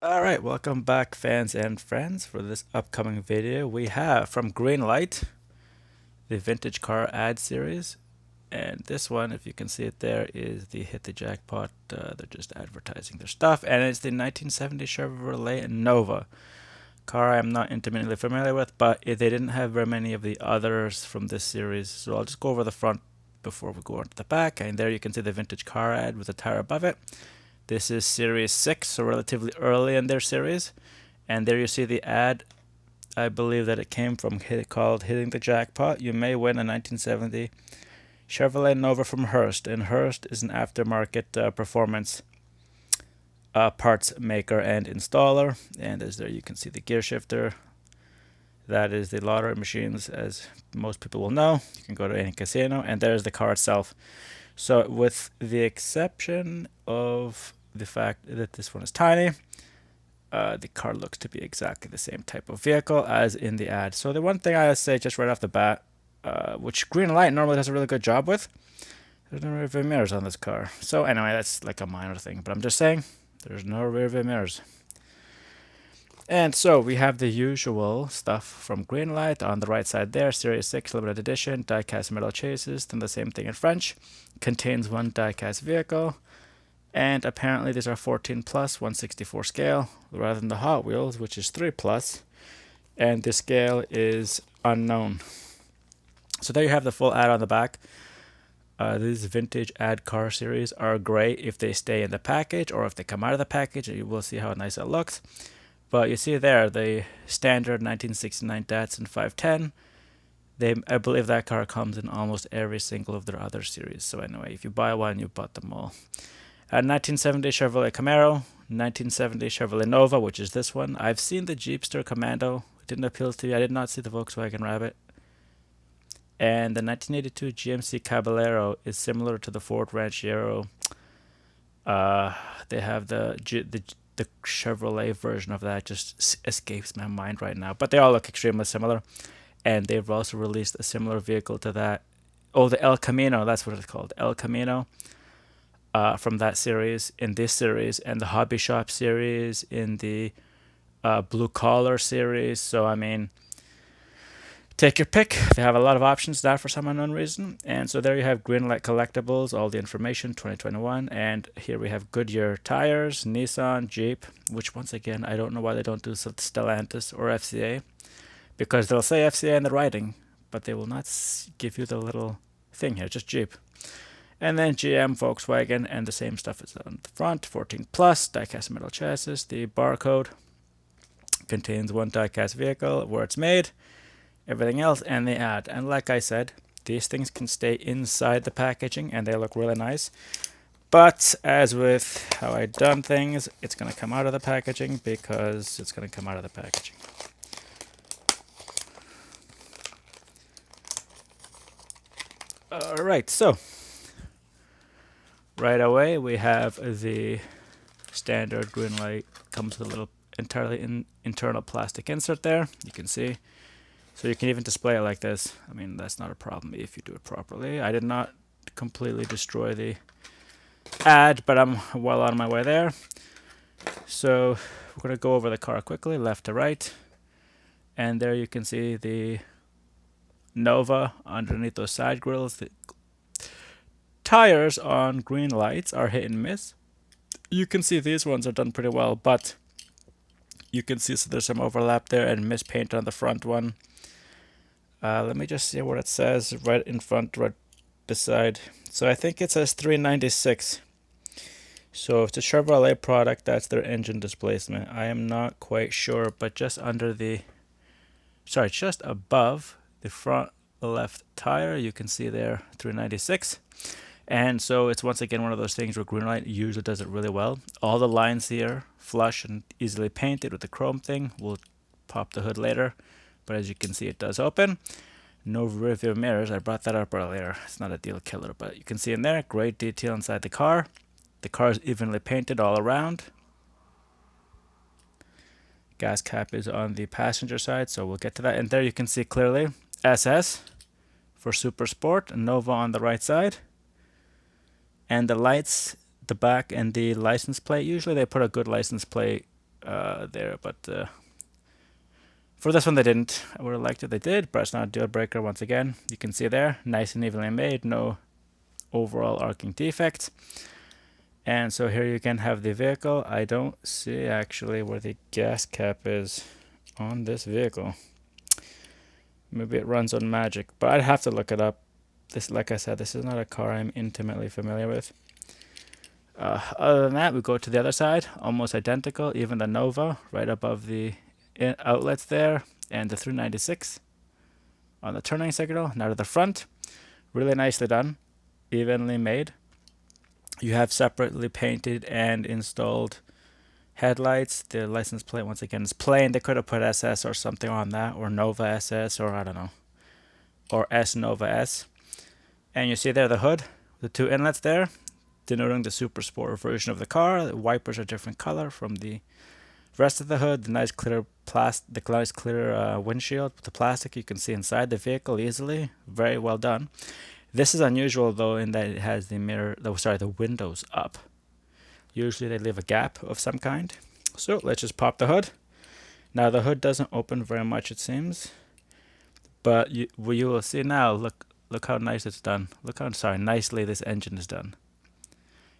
Alright, welcome back fans and friends. For this upcoming video we have from Greenlight, the vintage car ad series. And this one, if you can see it there, is the Hit the Jackpot. They're just advertising their stuff. And it's the 1970 Chevrolet Nova. Car I'm not intimately familiar with, but they didn't have very many of the others from this series. So I'll just go over the front before we go on to the back. And there you can see the vintage car ad with a tire above it. This is Series 6, so relatively early in their series. And there you see the ad. I believe that it came from called Hitting the Jackpot. You may win a 1970 Chevrolet Nova from Hurst. And Hurst is an aftermarket performance parts maker and installer. And as there you can see the gear shifter. That is the lottery machines, as most people will know. You can go to any casino. And there's the car itself. So with the exception of the fact that this one is tiny, the car looks to be exactly the same type of vehicle as in the ad. So the one thing I say just right off the bat, which Greenlight normally does a really good job with, there's no rear view mirrors on this car. So anyway, that's like a minor thing, but I'm just saying there's no rear view mirrors. And so we have the usual stuff from Greenlight on the right side there, Series 6 limited edition, die-cast metal chases, then the same thing in French, contains one die-cast vehicle, and apparently these are 14 plus 164 scale rather than the Hot Wheels, which is 3 plus, and the scale is unknown. So there you have the full ad on the back. These vintage ad car series are great if they stay in the package or if they come out of the package. You will see how nice it looks. But you see there the standard 1969 Datsun 510. I believe that car comes in almost every single of their other series. So anyway, if you buy one, you bought them all. 1970 Chevrolet Camaro, 1970 Chevrolet Nova, which is this one. I've seen the Jeepster Commando. It didn't appeal to me. I did not see the Volkswagen Rabbit. And the 1982 GMC Caballero is similar to the Ford Ranchero. They have the Chevrolet version of that. Just escapes my mind right now. But they all look extremely similar. And they've also released a similar vehicle to that. Oh, the El Camino. That's what it's called. El Camino. From that series, in this series, and the Hobby Shop series, in the Blue Collar series. So, I mean, take your pick. They have a lot of options there for some unknown reason. And so there you have Greenlight Collectibles, all the information, 2021. And here we have Goodyear tires, Nissan, Jeep, which once again, I don't know why they don't do Stellantis or FCA. Because they'll say FCA in the writing, but they will not give you the little thing here, just Jeep. And then GM, Volkswagen, and the same stuff is on the front. 14 plus, die-cast metal chassis. The barcode contains one die-cast vehicle, where it's made, everything else, and the ad. And like I said, these things can stay inside the packaging, and they look really nice. But as with how I've done things, it's going to come out of the packaging because it's going to come out of the packaging. Alright, so right away we have the standard Greenlight. Comes with a little entirely internal plastic insert there, you can see. So you can even display it like this. I mean, that's not a problem if you do it properly. I did not completely destroy the ad, but I'm well on my way there. So we're going to go over the car quickly, left to right. And there you can see the Nova underneath those side grills. The tires on Greenlights are hit and miss. You can see these ones are done pretty well, but you can see so there's some overlap there and mispaint on the front one. Let me just see what it says right in front, right beside. So I think it says 396. So if it's a Chevrolet product, that's their engine displacement. I am not quite sure, but just under the, sorry, just above the front left tire, you can see there 396. And so it's once again one of those things where Greenlight usually does it really well. All the lines here, flush and easily painted with the chrome thing. We'll pop the hood later, but as you can see, it does open. No rear view mirrors. I brought that up earlier. It's not a deal killer, but you can see in there, great detail inside the car. The car is evenly painted all around. Gas cap is on the passenger side, so we'll get to that. And there you can see clearly SS for Super Sport, and Nova on the right side. And the lights, the back, and the license plate. Usually they put a good license plate there, but for this one they didn't. I would have liked it they did, but it's not a deal breaker. Once again, you can see there, nice and evenly made, no overall arcing defects. And so here you can have the vehicle. I don't see actually where the gas cap is on this vehicle. Maybe it runs on magic, but I'd have to look it up. This, like I said, this is not a car I'm intimately familiar with. Other than that, we go to the other side, almost identical, even the Nova right above the outlets there, and the 396 on the turning signal. Now to the front, really nicely done, evenly made. You have separately painted and installed headlights. The license plate, once again, is plain. They could have put SS or something on that, or Nova SS, or I don't know, or S Nova S. And you see there the hood, the two inlets there, denoting the Super Sport version of the car. The wipers are different color from the rest of the hood. The nice clear windshield with the plastic you can see inside the vehicle easily. Very well done. This is unusual though in that it has the windows up. Usually they leave a gap of some kind. So let's just pop the hood. Now the hood doesn't open very much, it seems, but you will see now. Look how nice it's done. Look how nicely this engine is done.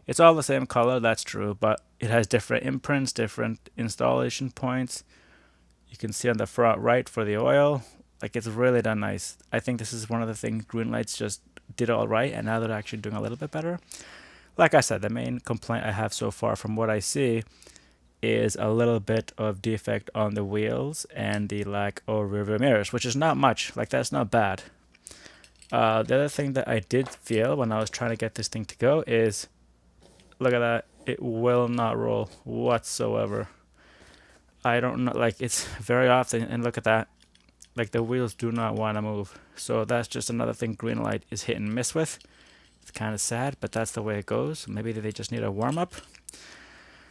It's all the same color, that's true, but it has different imprints, different installation points. You can see on the front right for the oil. Like, it's really done nice. I think this is one of the things Greenlight's just did all right, and now they're actually doing a little bit better. Like I said, the main complaint I have so far from what I see is a little bit of defect on the wheels and the lack of rear view mirrors, which is not much. Like, that's not bad. The other thing that I did feel when I was trying to get this thing to go is, look at that, it will not roll whatsoever. I don't know, like, it's very often, and look at that, like, the wheels do not want to move. So that's just another thing Greenlight is hit and miss with. It's kind of sad, but that's the way it goes. Maybe they just need a warm-up.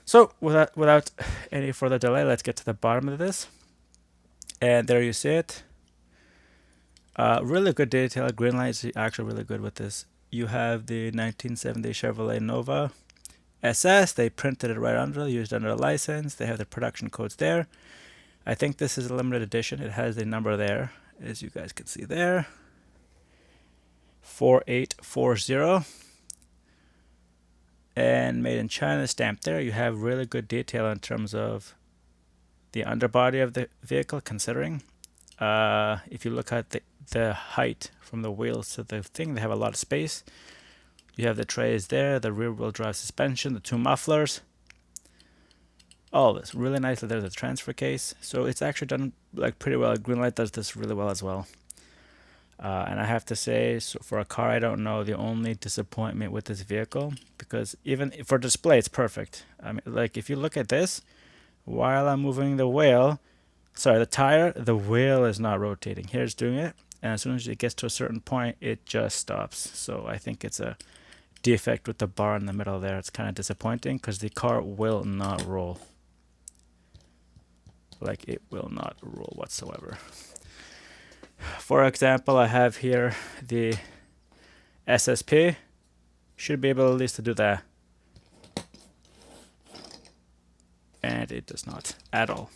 So without any further delay, let's get to the bottom of this. And there you see it. Really good detail. Greenlight is actually really good with this. You have the 1970 Chevrolet Nova SS. They printed it right under, used under a license. They have the production codes there. I think this is a limited edition. It has the number there, as you guys can see there. 4840. And made in China, stamped there. You have really good detail in terms of the underbody of the vehicle, considering. If you look at the height from the wheels to the thing, they have a lot of space. You have the trays there, the rear wheel drive suspension, the two mufflers. All this really nicely. There's a transfer case, so it's actually done like pretty well. Greenlight does this really well as well. And I have to say, so for a car I don't know, the only disappointment with this vehicle, because even for display it's perfect. I mean, like, if you look at this, while I'm moving the tire, the wheel is not rotating. Here it's doing it, and as soon as it gets to a certain point, it just stops. So I think it's a defect with the bar in the middle there. It's kind of disappointing because the car will not roll. Like, it will not roll whatsoever. For example, I have here the SSP. Should be able at least to do that. And it does not at all.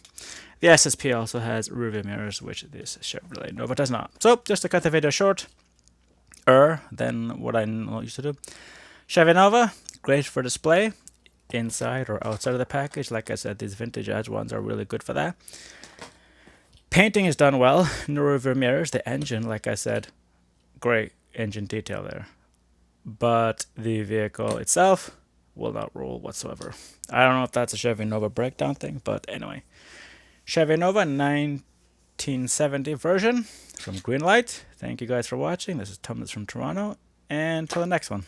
The SSP also has rear view mirrors, which this Chevrolet Nova does not. So, just to cut the video short, than what I used to do. Chevy Nova, great for display, inside or outside of the package. Like I said, these vintage edge ones are really good for that. Painting is done well. No rear view mirrors. The engine, like I said, great engine detail there. But the vehicle itself will not roll whatsoever. I don't know if that's a Chevy Nova breakdown thing, but anyway. Chevy Nova 1970 version from Greenlight. Thank you guys for watching. This is Thomas from Toronto, and till the next one.